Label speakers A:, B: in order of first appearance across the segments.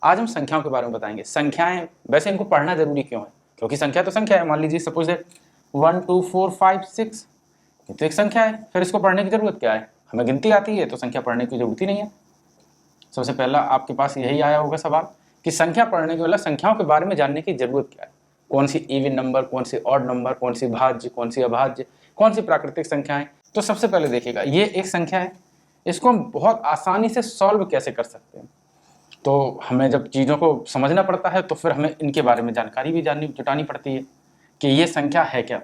A: आज हम संख्याओं के बारे में बताएंगे। संख्याएं वैसे इनको पढ़ना जरूरी क्यों है? क्योंकि संख्या तो संख्या है। मान लीजिए सपोज दैट 1 2 4 5 6 ये तो एक संख्या है, फिर इसको पढ़ने की जरूरत क्या है? हमें गिनती आती है तो संख्या पढ़ने की जरूरत ही नहीं है। सबसे पहला आपके पास यही आया होगा सवाल कि संख्या पढ़ने के मतलब संख्याओं के बारे में जानने की जरूरत क्या है? कौन सी इवन नंबर, कौन सी ऑड नंबर, कौन सी भाज्य, कौन सी अभाज्य, कौन सी प्राकृतिक संख्याएं। तो सबसे पहले देखिएगा, ये एक संख्या है, इसको हम बहुत आसानी से सॉल्व कैसे कर सकते हैं। तो हमें जब चीज़ों को समझना पड़ता है तो फिर हमें इनके बारे में जानकारी भी जुटानी पड़ती है कि ये संख्या है क्या।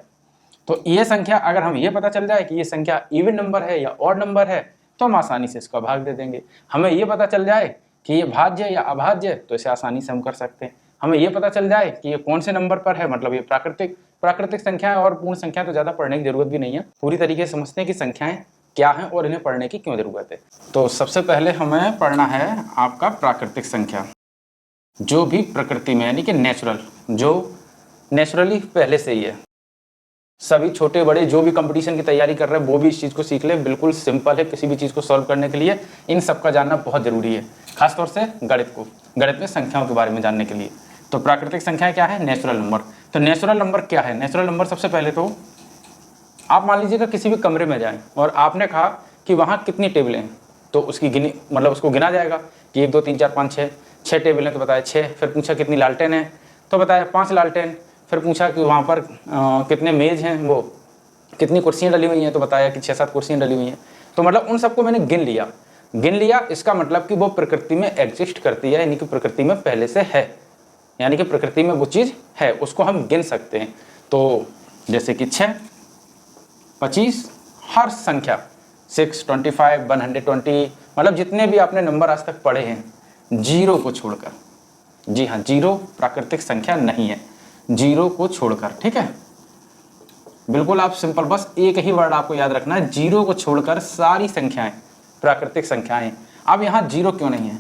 A: तो ये संख्या अगर हम ये पता चल जाए कि ये संख्या इवन नंबर है या ऑड नंबर है तो हम आसानी से इसका भाग दे देंगे। हमें ये पता चल जाए कि ये भाज्य या अभाज्य तो इसे आसानी से हम कर सकते हैं। हमें ये पता चल जाए कि ये कौन से नंबर पर है, मतलब ये प्राकृतिक संख्या है और पूर्ण संख्या तो ज़्यादा पढ़ने की जरूरत भी नहीं है। पूरी तरीके से समझते हैं कि संख्याएं क्या हैं और इन्हें पढ़ने की क्यों जरूरत है। तो सबसे पहले हमें पढ़ना है आपका प्राकृतिक संख्या, जो भी प्रकृति में यानी कि नेचुरल, जो नेचुरली पहले से ही है। सभी छोटे बड़े जो भी कंपटीशन की तैयारी कर रहे हैं वो भी इस चीज़ को सीख ले। बिल्कुल सिंपल है, किसी भी चीज़ को सॉल्व करने के लिए इन सब का जानना बहुत ज़रूरी है, खासतौर से गणित में संख्याओं के बारे में जानने के लिए। तो प्राकृतिक संख्या क्या है? Natural number. तो नेचुरल नंबर क्या है? नेचुरल नंबर सबसे पहले तो आप मान लीजिएगा किसी भी कमरे में जाएं और आपने कहा कि वहाँ कितनी टेबलें हैं, तो उसकी मतलब उसको गिना जाएगा कि 1 2 3 4 5 6 टेबलें, तो बताया 6। फिर पूछा कितनी लालटेन है, तो बताया 5 लालटेन। फिर पूछा कि वहाँ पर कितने मेज़ हैं, वो कितनी कुर्सियाँ डली हुई हैं, तो बताया कि 6 7 कुर्सियाँ डली हुई हैं। तो मतलब उन सबको मैंने गिन लिया। इसका मतलब कि वो प्रकृति में एग्जिस्ट करती है, यानी कि प्रकृति में पहले से है, यानी कि प्रकृति में वो चीज़ है, उसको हम गिन सकते हैं। तो जैसे कि 6 25, हर संख्या 6 25 120, मतलब जितने भी आपने नंबर आज तक पढ़े हैं, जीरो को छोड़कर। जी हाँ, जीरो प्राकृतिक संख्या नहीं है, जीरो को छोड़कर। ठीक है, बिल्कुल आप सिंपल, बस एक ही वर्ड आपको याद रखना है, जीरो को छोड़कर सारी संख्याएं प्राकृतिक संख्याएं। अब यहाँ जीरो क्यों नहीं है?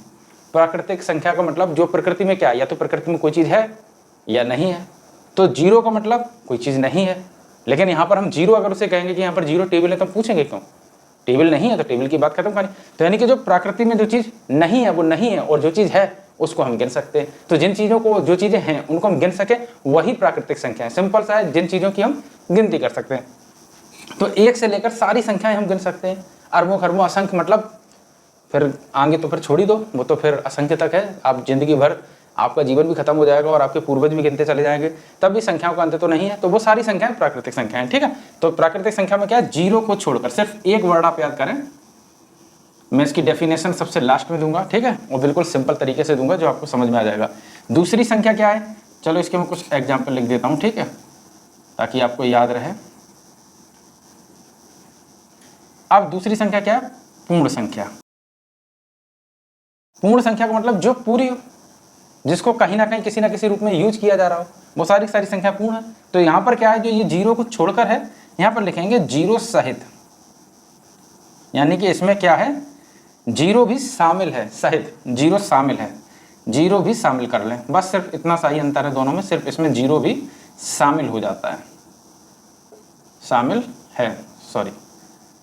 A: प्राकृतिक संख्या का मतलब जो प्रकृति में क्या है, या तो प्रकृति में कोई चीज़ है या नहीं है। तो जीरो का मतलब कोई चीज़ नहीं है। लेकिन यहाँ पर हम जीरो अगर उसे कहेंगे कि यहाँ पर जीरो टेबल है तो हम पूछेंगे क्यों? टेबल नहीं है तो टेबल की बात खत्म करें। तो यानी कि जो प्रकृति में जो चीज़ नहीं है वो नहीं है, और जो चीज़ है उसको हम गिन सकते हैं। तो जिन चीज़ों को, जो चीज़ें हैं उनको हम गिन सके, वही प्राकृतिक संख्या है। सिंपल सा है, जिन चीज़ों की हम गिनती कर सकते हैं। तो 1 से लेकर सारी संख्याएं हम गिन सकते हैं, अरबों खरबों असंख्य, मतलब फिर आगे तो फिर छोड़ ही दो, वो तो फिर असंख्य तक है। आप जिंदगी भर आपका जीवन भी खत्म हो जाएगा और आपके पूर्वज भी गिनते चले जाएंगे, तब भी संख्याओं का अंत तो नहीं है। तो वो सारी संख्याएं प्राकृतिक संख्याएं। ठीक है, तो प्राकृतिक संख्या में क्या है? जीरो को छोड़कर। सिर्फ एक वर्ड आप याद करें, मैं इसकी डेफिनेशन सबसे लास्ट में दूंगा, ठीक है, और बिल्कुल सिंपल तरीके से दूंगा जो आपको समझ में आ जाएगा। दूसरी संख्या क्या है? चलो इसके मैं कुछ एग्जाम्पल लिख देता हूँ, ठीक है, ताकि आपको याद रहे। अब दूसरी संख्या क्या है? पूर्ण संख्या। पूर्ण संख्या का मतलब जो पूरी हो, जिसको कहीं ना कहीं किसी ना किसी रूप में यूज किया जा रहा हो, वो सारी सारी संख्या पूर्ण है। तो यहाँ पर क्या है, जो ये जीरो को छोड़कर है, यहाँ पर लिखेंगे जीरो सहित, यानी कि इसमें क्या है? जीरो भी शामिल है, सहित जीरो शामिल है, जीरो भी शामिल कर लें, बस सिर्फ इतना सा ही अंतर है दोनों में, सिर्फ इसमें जीरो भी शामिल हो जाता है, शामिल है, सॉरी,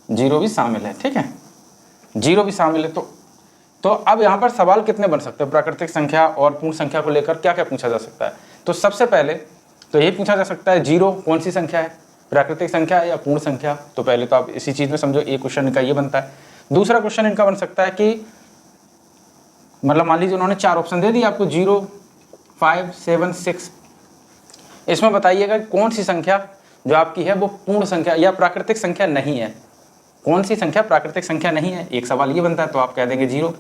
A: जीरो भी शामिल है। ठीक है, जीरो भी शामिल है। तो अब यहाँ पर सवाल कितने बन सकते हैं प्राकृतिक संख्या और पूर्ण संख्या को लेकर? क्या क्या पूछा जा सकता है? तो सबसे पहले तो यही पूछा जा सकता है, जीरो कौन सी संख्या है, प्राकृतिक संख्या है या पूर्ण संख्या? तो पहले तो आप इसी चीज़ में समझो, एक क्वेश्चन इनका ये बनता है। दूसरा क्वेश्चन इनका बन सकता है कि मतलब मान लीजिए उन्होंने 4 ऑप्शन दे दिए आपको, 0 5 7 6, इसमें बताइएगा कौन सी संख्या जो आपकी है वो पूर्ण संख्या या प्राकृतिक संख्या नहीं है। कौन सी संख्या प्राकृतिक संख्या नहीं है? एक सवाल ये बनता है, तो आप कह देंगे जीरो।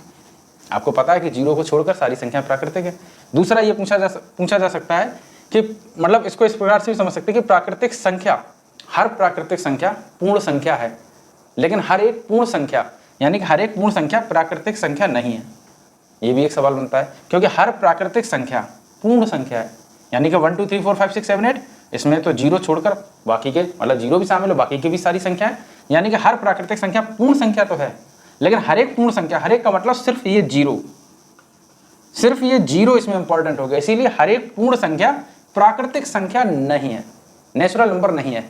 A: आपको पता है कि जीरो को छोड़कर सारी संख्या प्राकृतिक है। दूसरा ये पूछा जा सकता है कि मतलब इसको इस प्रकार से भी समझ सकते हैं कि प्राकृतिक संख्या, हर प्राकृतिक संख्या पूर्ण संख्या है, लेकिन हर एक पूर्ण संख्या, यानी कि हर एक पूर्ण संख्या प्राकृतिक संख्या नहीं है। ये भी एक सवाल बनता है, क्योंकि हर प्राकृतिक संख्या पूर्ण संख्या है, यानी कि 1 2 3 4 5 6 7 8, इसमें तो जीरो छोड़कर बाकी के, मतलब जीरो भी शामिल हो, बाकी की भी सारी संख्या है, यानी कि हर प्राकृतिक संख्या पूर्ण संख्या तो है, लेकिन हर एक पूर्ण संख्या, हर एक का मतलब सिर्फ ये जीरो, सिर्फ ये जीरो इसमें इंपॉर्टेंट हो गया। इसीलिए हर एक पूर्ण संख्या प्राकृतिक संख्या नहीं है, नेचुरल नंबर नहीं है।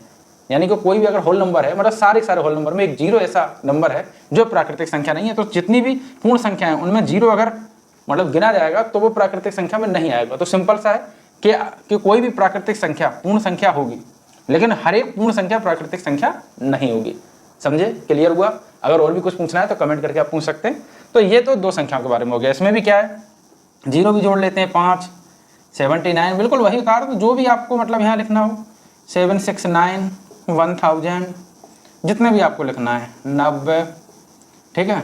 A: यानी कि कोई भी अगर होल नंबर है, मतलब सारे होल नंबर में एक जीरो ऐसा नंबर है जो प्राकृतिक संख्या नहीं है। तो जितनी भी पूर्ण संख्या है उनमें जीरो अगर मतलब गिना जाएगा तो वो प्राकृतिक संख्या में नहीं आएगा। तो सिंपल सा है कि कोई भी प्राकृतिक संख्या पूर्ण संख्या होगी, लेकिन हर एक पूर्ण संख्या प्राकृतिक संख्या नहीं होगी। समझे? क्लियर हुआ? अगर और भी कुछ पूछना है तो कमेंट करके आप पूछ सकते हैं। तो ये तो दो संख्याओं के बारे में हो गया। इसमें भी क्या है, जीरो भी जोड़ लेते हैं, 5, 79, बिल्कुल वही उतार दो जो भी आपको मतलब यहाँ लिखना हो, 769, 1000, जितने भी आपको लिखना है, 90, ठीक है,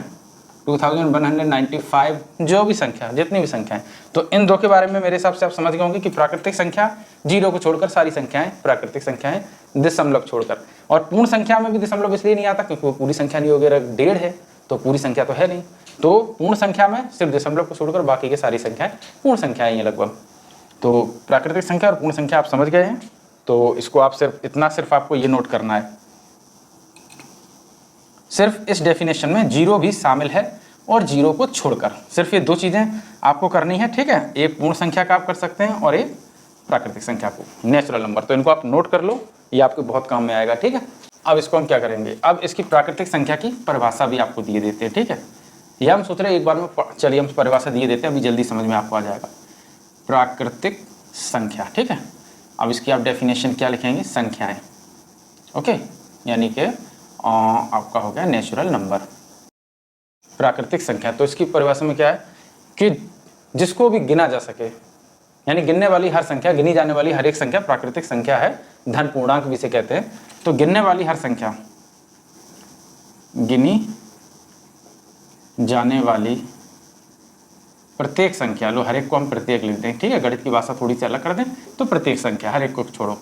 A: 2195, जो भी संख्या, जितनी भी संख्या है। तो इन दो के बारे में मेरे हिसाब से आप समझ गए होंगे कि प्राकृतिक संख्या जीरो को छोड़कर सारी संख्याएं प्राकृतिक संख्याएं, दशमलव छोड़कर। और पूर्ण संख्या में भी दशमलव इसलिए नहीं आता क्योंकि वो पूरी संख्या नहीं होगी। अगर 1.5 है तो पूरी संख्या तो है नहीं, तो पूर्ण संख्या में सिर्फ दशमलव को छोड़कर बाकी के सारी संख्याएं पूर्ण संख्याएं हैं लगभग। तो प्राकृतिक संख्या और पूर्ण संख्या आप समझ गए हैं। तो इसको आप सिर्फ आपको ये नोट करना है, सिर्फ इस डेफिनेशन में जीरो भी शामिल है और जीरो को छोड़कर, सिर्फ ये दो चीज़ें आपको करनी है, ठीक है। एक पूर्ण संख्या का आप कर सकते हैं और एक प्राकृतिक संख्या को, नेचुरल नंबर। तो इनको आप नोट कर लो, ये आपके बहुत काम में आएगा, ठीक है। अब इसको हम क्या करेंगे, अब इसकी प्राकृतिक संख्या की परिभाषा भी आपको दिए देते हैं, ठीक है। यह हम सोच रहे हैं एक बार में, चलिए हम परिभाषा दिए देते हैं, अभी जल्दी समझ में आपको आ जाएगा। प्राकृतिक संख्या, ठीक है। अब इसकी आप डेफिनेशन क्या लिखेंगे, संख्याएं, ओके, यानी कि आपका हो गया नेचुरल नंबर। प्राकृतिक संख्या, तो इसकी परिभाषा में क्या है कि जिसको भी गिना जा सके, यानी गिनने वाली हर संख्या, गिनी जाने वाली हर एक संख्या प्राकृतिक संख्या है। धन पूर्णांक भी इसे कहते हैं। तो गिनने वाली हर संख्या, गिनी जाने वाली प्रत्येक संख्या, लो हर एक को हम प्रत्येक लिख दें, ठीक है। गणित की भाषा थोड़ी सी अलग कर दें तो प्रत्येक संख्या, हर एक को छोड़ो,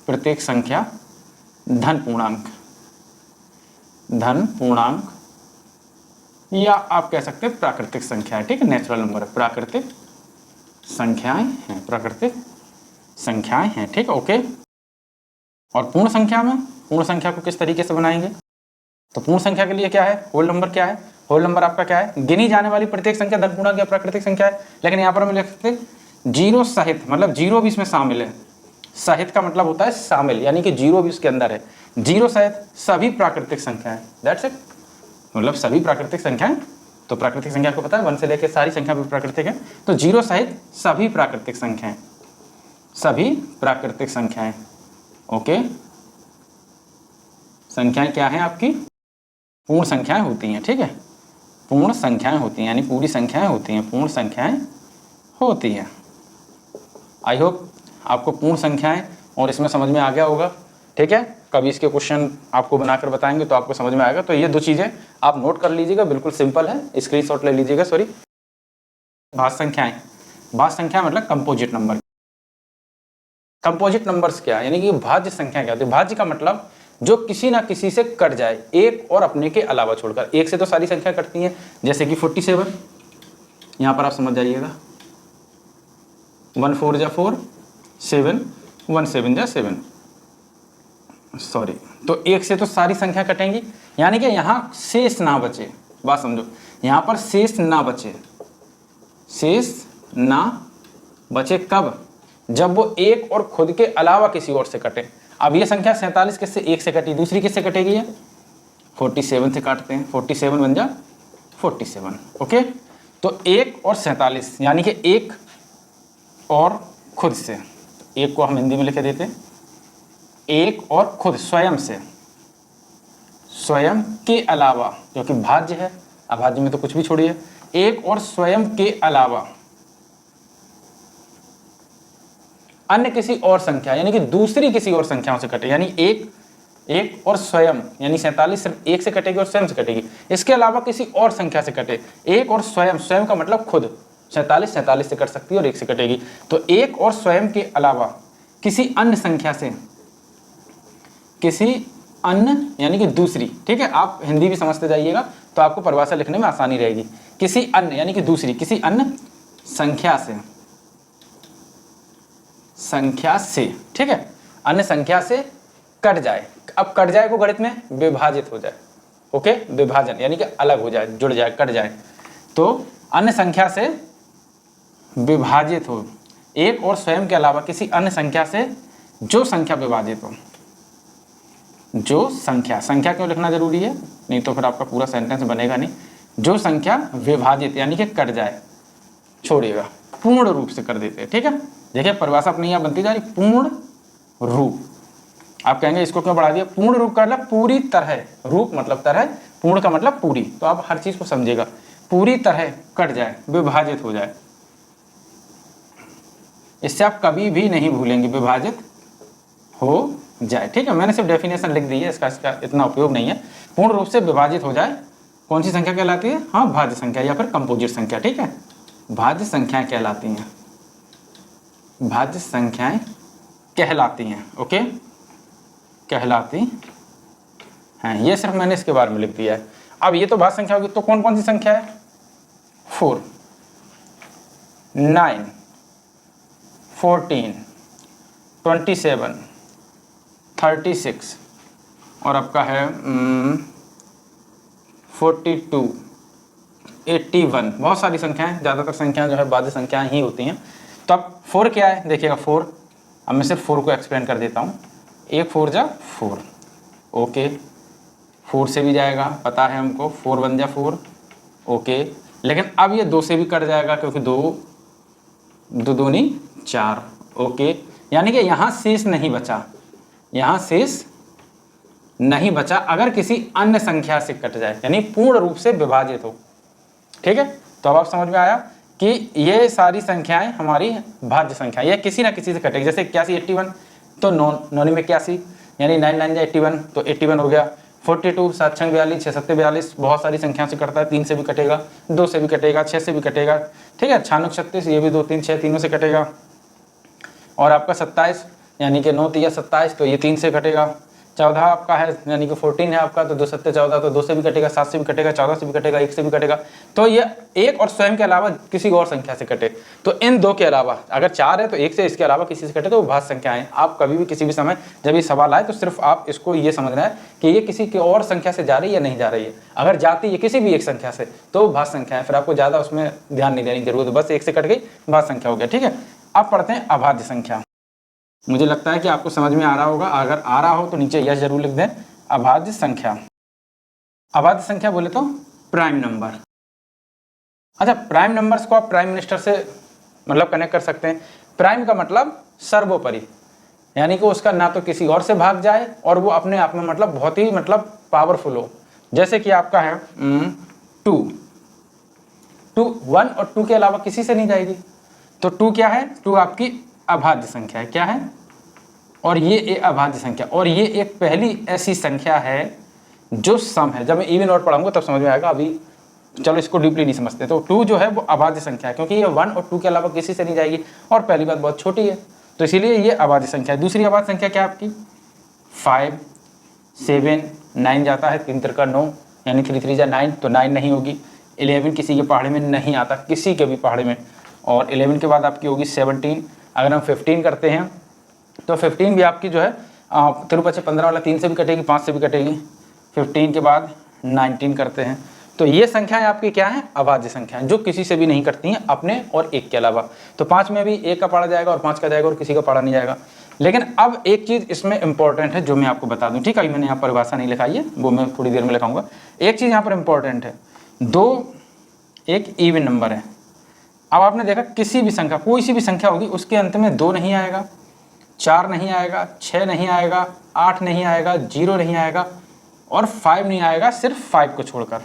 A: प्रत्येक संख्या धन पूर्णांक, धन पूर्णांक, या आप कह सकते हैं प्राकृतिक संख्या है, ठीक है। नेचुरल नंबर है, प्राकृतिक संख्याएं हैं, प्राकृतिक संख्याएं हैं, ठीक है, ओके। और पूर्ण संख्या में, पूर्ण संख्या को किस तरीके से बनाएंगे, तो पूर्ण संख्या के लिए क्या है, होल नंबर क्या है, होल नंबर आपका क्या है, गिनी जाने वाली प्रत्येक संख्या धन पूर्णांक या प्राकृतिक संख्या है। लेकिन यहाँ पर हम लिख सकते हैं जीरो सहित, मतलब जीरो भी इसमें शामिल है। सहित का मतलब होता है शामिल, यानी कि जीरो भी उसके अंदर है। जीरो सहित सभी प्राकृतिक संख्याएं, दैट्स इट, मतलब सभी प्राकृतिक संख्याएं। तो प्राकृतिक संख्या को पता है 1 से लेकर सारी संख्या भी प्राकृतिक है। तो जीरो सहित सभी प्राकृतिक संख्याएं, सभी प्राकृतिक संख्याएं, ओके। संख्याएं क्या हैं आपकी, पूर्ण संख्याएं होती हैं, ठीक है, पूर्ण संख्याएं होती हैं, यानी पूरी संख्याएं होती हैं, पूर्ण संख्याएं होती हैं। आई होप आपको पूर्ण संख्याएं और इसमें समझ में आ गया होगा, ठीक है। कभी इसके क्वेश्चन आपको बनाकर बताएंगे तो आपको समझ में आएगा। तो ये दो चीज़ें आप नोट कर लीजिएगा, बिल्कुल सिंपल है, स्क्रीनशॉट ले लीजिएगा, सॉरी। भाज्य संख्याएं, भाज्य संख्या मतलब कंपोजिट नंबर। कंपोजिट नंबर्स क्या है, यानी कि भाज्य संख्या क्या होती है। भाज्य का मतलब जो किसी ना किसी से कट जाए, एक और अपने के अलावा छोड़कर। एक से तो सारी संख्या कटती हैं, जैसे कि 47, यहाँ पर आप समझ जाइएगा, 1 4 जा 4, 7 1 7 जा 7, सॉरी। तो एक से तो सारी संख्या कटेंगी, यानी कि यहाँ शेष ना बचे, बात समझो, यहाँ पर शेष ना बचे, शेष ना बचे कब, जब वो एक और खुद के अलावा किसी और से कटे। अब ये संख्या 47 किससे, एक से कटी, दूसरी किससे कटेगी, ये 47 से काटते हैं, 47 बन जा 47, ओके। तो एक और 47, यानी कि एक और खुद से, एक को हम हिंदी में लिख देते हैं, एक और खुद, स्वयं से, स्वयं के अलावा, जो कि भाज्य है, अभाज्य में तो कुछ भी छोड़िए, एक और स्वयं के अलावा अन्य किसी और संख्या, यानी कि दूसरी किसी और संख्याओं से कटे, यानी एक और स्वयं, यानी 47 सिर्फ एक से कटेगी और स्वयं से कटेगी, इसके अलावा किसी और संख्या से कटे। एक और स्वयं, स्वयं का मतलब खुद, 47 से कट सकती है और एक से कटेगी। तो एक और स्वयं के अलावा किसी अन्य संख्या से, किसी अन्य यानी कि दूसरी, ठीक है। आप हिंदी भी समझते जाइएगा तो आपको परिभाषा लिखने में आसानी रहेगी। किसी अन्य यानी कि दूसरी, किसी अन्य संख्या से, संख्या से, ठीक है, अन्य संख्या से कट जाए। अब कट जाए को गणित में विभाजित हो जाए, ओके, विभाजन यानी कि अलग हो जाए, जुड़ जाए, कट जाए। तो अन्य संख्या से विभाजित हो, एक और स्वयं के अलावा किसी अन्य संख्या से जो संख्या विभाजित हो, जो संख्या, संख्या क्यों लिखना जरूरी है, नहीं तो फिर आपका पूरा सेंटेंस बनेगा नहीं। जो संख्या विभाजित यानी कि कट जाए, छोड़िएगा, पूर्ण रूप से कर देते हैं। ठीक है, देखिए परिभाषा अपनी यहाँ बनती जा रही, पूर्ण रूप। आप कहेंगे इसको क्यों बढ़ा दिया? पूर्ण रूप का मतलब पूरी तरह, रूप मतलब तरह, पूर्ण का मतलब पूरी। तो आप हर चीज को समझिएगा, पूरी तरह कट जाए, विभाजित हो जाए, इससे आप कभी भी नहीं भूलेंगे, विभाजित हो जाए। ठीक है, मैंने सिर्फ डेफिनेशन लिख दी है, इसका इतना उपयोग नहीं है। पूर्ण रूप से विभाजित हो जाए, कौन सी संख्या कहलाती है? हाँ, भाज्य संख्या या फिर कंपोजिट संख्या। ठीक है, भाज्य संख्याएं कहलाती हैं, भाज्य संख्याएं कहलाती हैं। ओके, कहलाती हैं, ये सिर्फ मैंने इसके बारे में लिख दिया है। अब ये तो भाज्य संख्या होगी, तो कौन कौन सी संख्या है? 4, 9, 14, 27, 36 और आपका है 42, 81, बहुत सारी संख्याएं, ज़्यादातर संख्याएं जो है भाज्य संख्याएं ही होती हैं। तो अब 4 क्या है? देखिएगा 4, अब मैं सिर्फ 4 को एक्सप्लेन कर देता हूँ। 1 4 जा 4, ओके, 4 से भी जाएगा, पता है हमको, 4 1 जा 4, ओके। लेकिन अब ये 2 से भी कट जाएगा, क्योंकि 2 दूनी 4, ओके। यानी कि यहाँ शेष नहीं बचा, यहाँ शेष नहीं बचा अगर किसी अन्य संख्या से कट जाए, यानी पूर्ण रूप से विभाजित हो। ठीक है, तो अब आप समझ में आया कि ये सारी संख्याएं हमारी भाज्य संख्या, ये किसी ना किसी से कटेगी। जैसे 81 81, तो 9 में 81, यानी 9 9 81, तो 81 हो गया। 42 7 6 42, 6 7 42, बहुत सारी संख्या से कटता है, 3 से भी कटेगा, 2 से भी कटेगा, 6 से भी कटेगा। ठीक है, 96 36, ये भी 2 3 6 तीनों से कटेगा। और आपका 27, यानी कि 9 3 27, तो ये 3 से कटेगा। 14 आपका है, यानी कि 14 है आपका, तो 2 7 14, तो 2 से भी कटेगा, 7 से भी कटेगा, 14 से भी कटेगा, 1 से भी कटेगा। तो ये एक और स्वयं के अलावा किसी और संख्या से कटे, तो इन 2 के अलावा, अगर 4 है तो 1 से, इसके अलावा किसी से कटे तो वो भाज्य संख्या है। आप कभी भी किसी भी समय जब ये सवाल आए तो सिर्फ आप इसको ये समझना है कि ये किसी की और संख्या से जा रही है या नहीं जा रही है। अगर जाती है किसी भी एक संख्या से तो भाज्य संख्या है, फिर आपको ज़्यादा उसमें ध्यान नहीं देने की जरूरत है, बस 1 से कट गई, भाज्य संख्या हो गया। ठीक है, अब पढ़ते हैं अभाज्य संख्या। मुझे लगता है कि आपको समझ में आ रहा होगा, अगर आ रहा हो तो नीचे यस जरूर लिख दें। अभाज्य संख्या, अभाज्य संख्या बोले तो प्राइम नंबर। अच्छा, प्राइम नंबर्स को आप प्राइम मिनिस्टर से मतलब कनेक्ट कर सकते हैं। प्राइम का मतलब सर्वोपरि, यानी कि उसका ना तो किसी और से भाग जाए और वो अपने आप में मतलब बहुत ही मतलब पावरफुल हो। जैसे कि आपका है 2, 1 और 2 के अलावा किसी से नहीं जाएगी, तो 2 क्या है? 2 आपकी अभाज्य संख्या है। क्या है? और ये एक अभाज्य संख्या, और ये एक पहली ऐसी संख्या है जो सम है। जब मैं इवन और पढ़ाऊंगा तब समझ में आएगा, अभी चलो इसको डीपली नहीं समझते। तो 2 जो है वो अभाज्य संख्या है, क्योंकि ये 1 और 2 के अलावा किसी से नहीं जाएगी, और पहली बात बहुत छोटी है, तो इसीलिए ये अभाज्य संख्या है। दूसरी अभाज्य संख्या क्या है आपकी? 5 7 9 जाता है, 3 3 9, यानी 3 3 जा 9, तो 9 नहीं होगी। 11 किसी के पहाड़े में नहीं आता, किसी के भी पहाड़े में। और 11 के बाद आपकी होगी 17। अगर हम 15 करते हैं तो 15 भी आपकी जो है तिरुपति 15 वाला 3 से भी कटेगी, 5 से भी कटेगी। 15 के बाद 19 करते हैं, तो ये संख्याएं आपकी क्या है? अभाज्य संख्याएं, जो किसी से भी नहीं कटती हैं अपने और 1 के अलावा। तो 5 में भी 1 का पढ़ा जाएगा और 5 का जाएगा और किसी का पढ़ा नहीं जाएगा। लेकिन अब एक चीज़ इसमें इंपॉर्टेंट है जो मैं आपको बता दूं। ठीक है, मैंने यहाँ परिभाषा नहीं लिखाई है, वो मैं थोड़ी देर में लिखाऊंगा। एक चीज़ यहाँ पर इंपॉर्टेंट है, 2 एक इवन नंबर है। अब आपने देखा किसी भी संख्या, कोई सी भी संख्या होगी, उसके अंत में 2 नहीं आएगा, 4 नहीं आएगा, 6 नहीं आएगा, 8 नहीं आएगा, 0 नहीं आएगा और 5 नहीं आएगा, सिर्फ 5 को छोड़कर।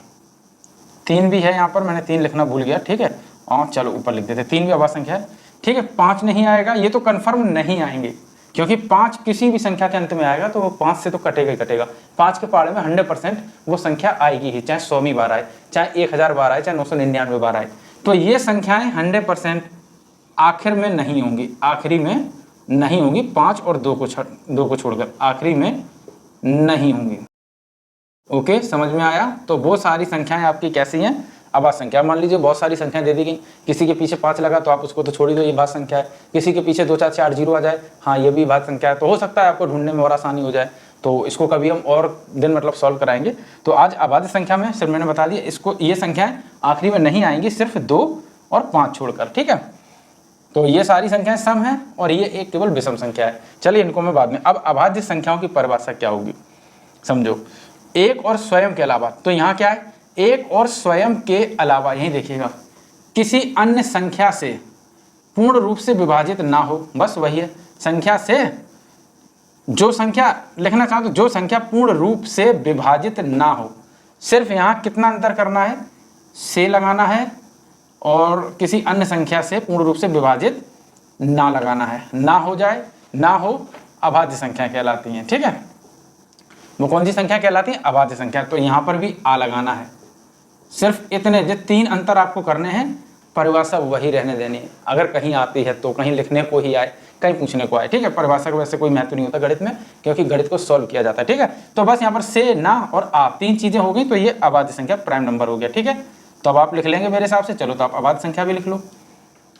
A: 3 भी है यहाँ पर, मैंने 3 लिखना भूल गया। ठीक है, और चलो ऊपर लिख देते, 3 भी अभाज्य संख्या है। ठीक है, 5 नहीं आएगा, ये तो कन्फर्म नहीं आएंगे, क्योंकि 5 किसी भी संख्या के अंत में आएगा तो वो 5 से तो कटेगा ही कटेगा। 5 के पहाड़े में 100% वो संख्या आएगी ही, चाहे 100वीं बार आए, चाहे 1000 बार आए, चाहे 999 बार आए। तो ये संख्याएं 100% आखिर में नहीं होंगी, आखिरी में नहीं होंगी। 5 और 2 को छोड़कर आखिरी में नहीं होंगी। ओके, समझ में आया? तो वो सारी संख्याएं आपकी कैसी हैं? अभाज्य संख्या। मान लीजिए बहुत सारी संख्याएं दे दी गई, किसी के पीछे 5 लगा तो आप उसको तो छोड़ ही दो, ये भाज्य संख्या है। किसी के पीछे 2 4 4 0 आ जाए, हाँ ये भी भाज्य संख्या है। तो हो सकता है आपको ढूंढने में और आसानी हो जाए, तो इसको कभी हम और दिन मतलब सॉल्व कराएंगे। तो आज अभाज्य संख्या में सिर्फ मैंने बता दिया, इसको ये संख्याएं आखिरी में नहीं आएंगी, सिर्फ 2 और 5 छोड़कर। ठीक है, तो ये सारी संख्याएं सम है और ये एक केवल विषम संख्या है। चलिए इनको मैं बाद में। अब अभाज्य संख्याओं की परिभाषा क्या होगी समझो। एक और स्वयं के अलावा, तो यहाँ क्या है? एक और स्वयं के अलावा, यही देखिएगा, किसी अन्य संख्या से पूर्ण रूप से विभाजित ना हो, बस वही है, संख्या से जो संख्या लिखना चाहो तो जो संख्या पूर्ण रूप से विभाजित ना हो। सिर्फ यहाँ कितना अंतर करना है, से लगाना है और किसी अन्य संख्या से पूर्ण रूप से विभाजित ना लगाना है। ना हो जाए, ना हो, अभाज्य संख्या कहलाती हैं। ठीक है, वो कौन सी संख्या कहलाती है? अभाज्य संख्या। तो यहाँ पर भी आ लगाना है। सिर्फ इतने जो 3 अंतर आपको करने हैं, परिभाषा वही रहने देनी है। अगर कहीं आती है तो कहीं लिखने को ही आए, कहीं पूछने को आए। ठीक है, परिभाषा का वैसे कोई महत्व नहीं होता गणित में, क्योंकि गणित को सॉल्व किया जाता है। ठीक है, तो बस यहाँ पर से, ना और आ 3 चीजें हो गई, तो ये अभाज्य संख्या प्राइम नंबर हो गया। ठीक है, तो अब आप लिख लेंगे मेरे हिसाब से। चलो, तो आप अभाज्य संख्या भी लिख लो।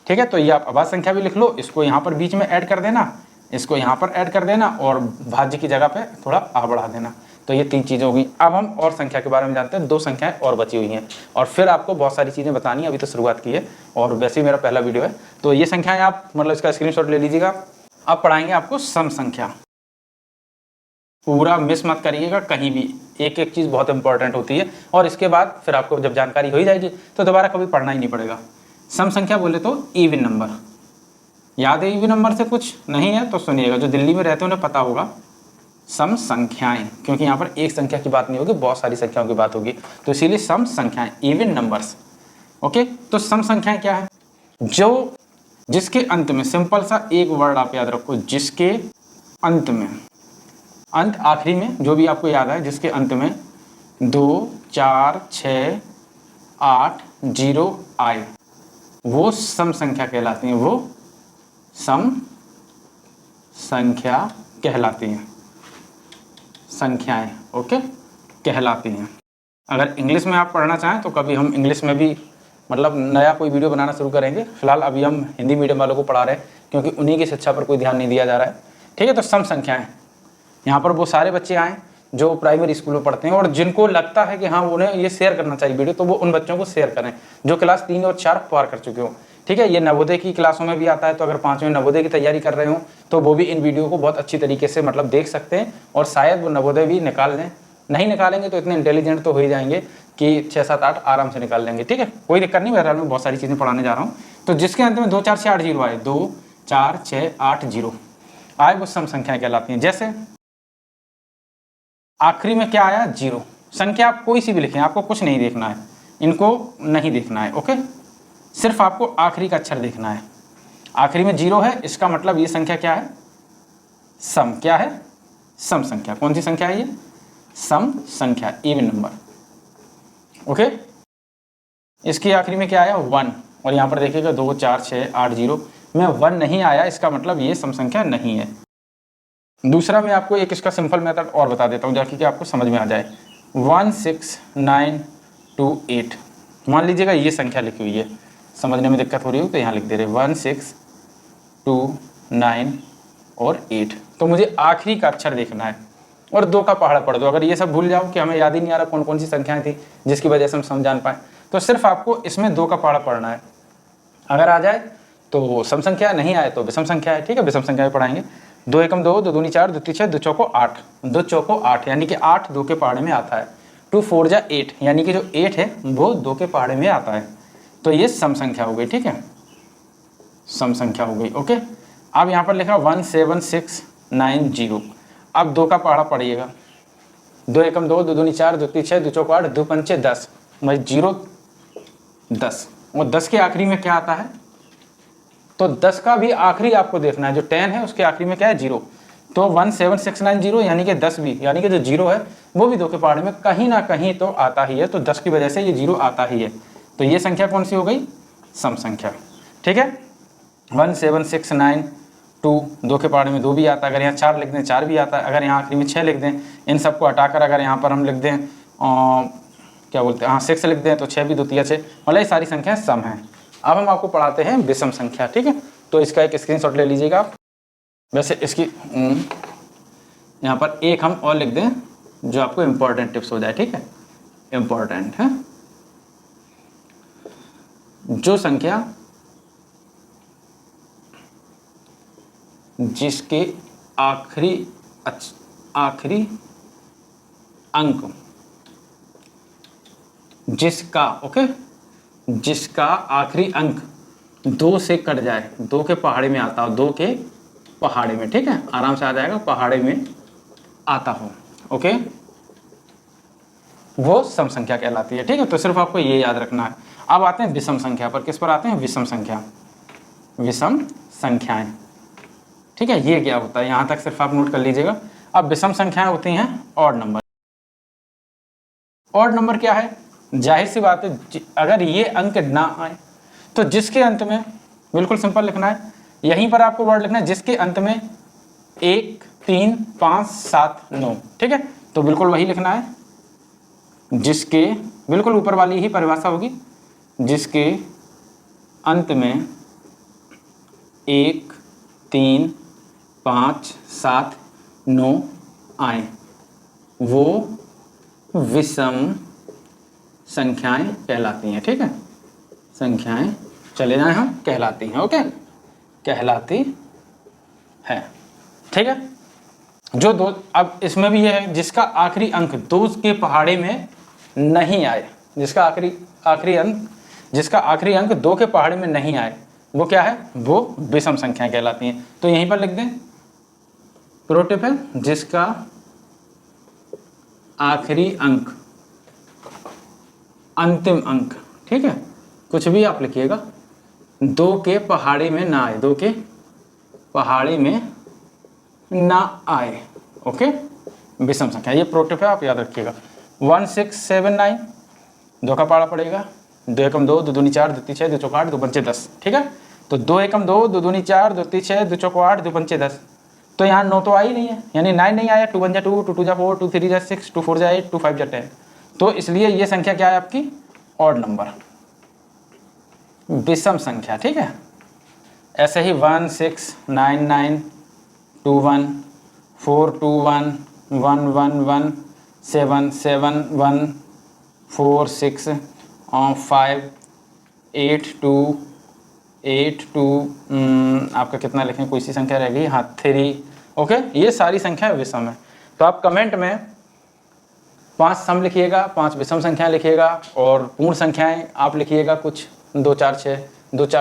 A: ठीक है, तो ये आप अभाज्य संख्या भी लिख लो, इसको यहाँ पर बीच में ऐड कर देना, इसको यहाँ पर ऐड कर देना और भाज्य की जगह पे थोड़ा आ बढ़ा देना। तो ये 3 चीज़ें हो गई। अब हम और संख्या के बारे में जानते हैं। 2 संख्याएं और बची हुई हैं और फिर आपको बहुत सारी चीज़ें बतानी है। अभी तो शुरुआत की है और वैसे ही मेरा पहला वीडियो है, तो ये संख्याएं आप मतलब इसका स्क्रीनशॉट ले लीजिएगा। अब पढ़ाएंगे आपको सम संख्या। पूरा मिस मत करिएगा कहीं भी, एक एक चीज़ बहुत इंपॉर्टेंट होती है और इसके बाद फिर आपको जब जानकारी हो ही जाएगी तो दोबारा कभी पढ़ना ही नहीं पड़ेगा। सम संख्या बोले तो इवन नंबर, याद है? इवन नंबर से कुछ नहीं है तो सुनिएगा, जो दिल्ली में रहते हैं उन्हें पता होगा। सम संख्याएं, क्योंकि यहाँ पर एक संख्या की बात नहीं होगी, बहुत सारी संख्याओं की बात होगी, तो इसीलिए सम संख्याएं, इवन नंबर्स। ओके, तो सम संख्याएं क्या है? जो जिसके अंत में, सिंपल सा एक वर्ड आप याद रखो, जिसके अंत में, अंत आखिरी में जो भी आपको याद है, जिसके अंत में 2, 4, 6, 8, 0 आए, वो सम संख्या कहलाती हैं। वो सम संख्या कहलाती हैं, संख्याएं ओके कहलाती हैं। अगर इंग्लिश में आप पढ़ना चाहें तो कभी हम इंग्लिश में भी मतलब नया कोई वीडियो बनाना शुरू करेंगे। फिलहाल अभी हम हिंदी मीडियम वालों को पढ़ा रहे हैं, क्योंकि उन्हीं की शिक्षा पर कोई ध्यान नहीं दिया जा रहा है। ठीक है, तो सम संख्याएं, यहाँ पर वो सारे बच्चे आए जो प्राइमरी स्कूल में पढ़ते हैं और जिनको लगता है कि हाँ उन्हें ये शेयर करना चाहिए वीडियो, तो वो उन बच्चों को शेयर करें जो क्लास 3 और 4 पार कर चुके हो। ठीक है, ये नवोदय की क्लासों में भी आता है, तो अगर 5वीं नवोदय की तैयारी कर रहे हो तो वो भी इन वीडियो को बहुत अच्छी तरीके से मतलब देख सकते हैं और शायद वो नवोदय भी निकाल लें। नहीं निकालेंगे तो इतने इंटेलिजेंट तो हो ही जाएंगे कि 6, 7, 8 आराम से निकाल लेंगे। ठीक है, कोई दिक्कत नहीं, बहरहाल मैं बहुत सारी चीज़ें पढ़ाने जा रहा हूँ। तो जिसके अंत में 2, 4, 6, 8, 0 आए, 2, 4, 6, 8, 0 आए, वो सम संख्याएं कहलाती हैं। जैसे आखिरी में क्या आया? 0। संख्या आप कोई सी भी लिखें, आपको कुछ नहीं देखना है, इनको नहीं देखना है। ओके, सिर्फ आपको आखिरी का अक्षर देखना है। आखिरी में 0 है, इसका मतलब ये संख्या क्या है? सम। क्या है? सम संख्या। कौन सी संख्या है ये? सम संख्या, इवन नंबर। ओके, इसकी आखिरी में क्या आया? 1। और यहाँ पर देखिएगा 2, 4, 6, 8, 0 में 1 नहीं आया, इसका मतलब ये सम संख्या नहीं है। दूसरा मैं आपको एक इसका सिंपल मेथड और बता देता हूँ ताकि आपको समझ में आ जाए। 1, 6, 9, 2, 8 मान लीजिएगा ये संख्या लिखी हुई है, समझने में दिक्कत हो रही हो तो यहाँ लिख दे रहे 1, 6, 2, 9 और 8। तो मुझे आखिरी का अक्षर देखना है और 2 का पहाड़ा पढ़ दो। अगर ये सब भूल जाओ कि हमें याद ही नहीं आ रहा कौन कौन सी संख्याएं थी जिसकी वजह से हम समझ पाएँ, तो सिर्फ आपको इसमें 2 का पहाड़ा पढ़ना है। अगर आ जाए तो सम संख्या, नहीं आए तो विषम संख्या है। ठीक है, विषम संख्या भी पढ़ाएंगे। 2 एकम 2, 2 दूनी 4, 2 तीन 6, 2 चौको 8, 2 चौको 8 यानी कि 8 2 के पहाड़े में आता है। 2 4 जा 8 यानी कि जो 8 है वो 2 के पहाड़े में आता है। तो ये सम संख्या हो गई। ठीक है, सम संख्या हो गई। ओके, अब यहाँ पर लिखा 1 7 6 9 0। अब 2 का पहाड़ा पढ़िएगा। 2 एकम 2, 2 दूनी 4, 2 तीन 6, 2 चौको 8, 2 पंचे 10, 0 10। और 10 के आखिरी में क्या आता है? तो 10 का भी आखिरी आपको देखना है, जो 10 है उसके आखिरी में क्या है? 0। तो 1 7 6 9 0 यानी कि 10 भी, यानी कि जो 0 है वो भी 2 के पहाड़े में कहीं ना कहीं तो आता ही है। तो 10 की वजह से ये 0 आता ही है। तो ये संख्या कौन सी हो गई? सम संख्या। ठीक है, 1 7 6 9 2, 2 के पहाड़े में 2 भी आता है। अगर यहाँ 4 लिख दें 4 भी आता है। अगर यहाँ आखिरी में 6 लिख दें, इन सबको हटाकर अगर यहाँ पर हम लिख दें क्या बोलते हैं, हाँ 6 लिख दें तो 6 भी 2 तिया 6, मतलब ये सारी संख्याएं सम हैं। अब हम आपको पढ़ाते हैं विषम संख्या। ठीक है, तो इसका एक स्क्रीनशॉट ले लीजिएगा आप। वैसे इसकी यहाँ पर एक हम और लिख दें जो आपको इम्पोर्टेंट टिप्स हो जाए। ठीक है, इम्पोर्टेंट है। जो संख्या जिसके आखिरी अंक जिसका, ओके, जिसका आखिरी अंक 2 से कट जाए, 2 के पहाड़े में आता हो, 2 के पहाड़े में, ठीक है, आराम से आ जाएगा, पहाड़े में आता हो, ओके, वो सम संख्या कहलाती है, ठीक है। तो सिर्फ आपको ये याद रखना है। अब आते हैं विषम संख्या पर। किस पर आते हैं? विषम संख्या, विषम संख्याएं, ठीक है। ये क्या होता है, यहाँ तक सिर्फ आप नोट कर लीजिएगा। अब विषम संख्याएं होती हैं ऑड नंबर। ऑड नंबर क्या है? जाहिर सी बात है, अगर ये अंक ना आए तो जिसके अंत में, बिल्कुल सिंपल लिखना है, यहीं पर आपको वर्ड लिखना है जिसके अंत में 1, 3, 5, 7, 9, ठीक है। तो बिल्कुल वही लिखना है, जिसके, बिल्कुल ऊपर वाली ही परिभाषा होगी, जिसके अंत में 1, 3, 5, 7, 9 आए, वो विषम संख्याएं कहलाती हैं, ठीक है। संख्याएं, चले जाएं हम, कहलाती हैं, ओके, कहलाती है, ठीक है। जो दो, अब इसमें भी ये है, जिसका आखिरी अंक 2 के पहाड़े में नहीं आए, जिसका आखिरी अंक 2 के पहाड़े में नहीं आए, वो क्या है? वो विषम संख्याएं कहलाती हैं। तो यहीं पर लिख दें, प्रो टिप है, जिसका आखिरी अंक, अंतिम अंक, ठीक है, कुछ भी आप लिखिएगा, 2 के पहाड़े में ना आए, 2 के पहाड़े में ना आए, ओके, विषम संख्या। ये प्रो टिप है, आप याद रखिएगा। 1, 6, 7, 9, 2 का पहाड़ा पड़ेगा, 2 एकम 2, 2 दूनी 4, 2 तीन 6, 2 चौक 8, 2 पंचे 10, ठीक है। तो 2 एकम 2, 2 दूनी 4, 2 तीन 6, 2 चौक 8, 2 पंचे 10। तो यहाँ 9 तो आई नहीं है, यानी 9 नहीं आया। 2 1 जा 2, 2 2 जा 4, 2 3 जा 6, 2 4 जा 8, 2 5 जा 10। तो इसलिए ये संख्या क्या है आपकी? ऑड नंबर, विषम संख्या, ठीक है। ऐसे ही 1 6 9 9 2 1 4 2 1 1 1 1 7 7 1 4 6 5 8 2 8 2, आपका कितना लिखें, कोई सी संख्या रह गई, हाँ 3, ओके। ये सारी संख्या विषम है। तो आप कमेंट में 5 सम लिखिएगा, 5 विषम संख्याएं लिखिएगा, और पूर्ण संख्याएं आप लिखिएगा कुछ 2 4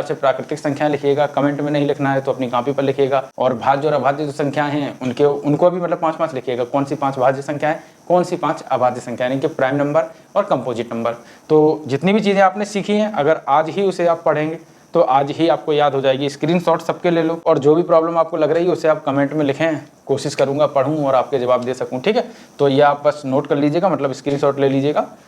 A: 6 प्राकृतिक संख्याएं लिखिएगा। कमेंट में नहीं लिखना है तो अपनी कॉपी पर लिखिएगा। और भाज्य और अभाज्य जो संख्याएं हैं उनको भी मतलब 5 लिखिएगा। कौन सी 5 भाज्य संख्याएं, कौन सी 5 अभाज्य संख्याएं, यानी कि प्राइम नंबर और कंपोजिट नंबर। तो जितनी भी चीज़ें आपने सीखी हैं, अगर आज ही उसे आप पढ़ेंगे तो आज ही आपको याद हो जाएगी। स्क्रीनशॉट सबके ले लो, और जो भी प्रॉब्लम आपको लग रही है उसे आप कमेंट में लिखें, कोशिश करूंगा पढ़ूं और आपके जवाब दे सकूं, ठीक है। तो ये आप बस नोट कर लीजिएगा, मतलब स्क्रीनशॉट ले लीजिएगा।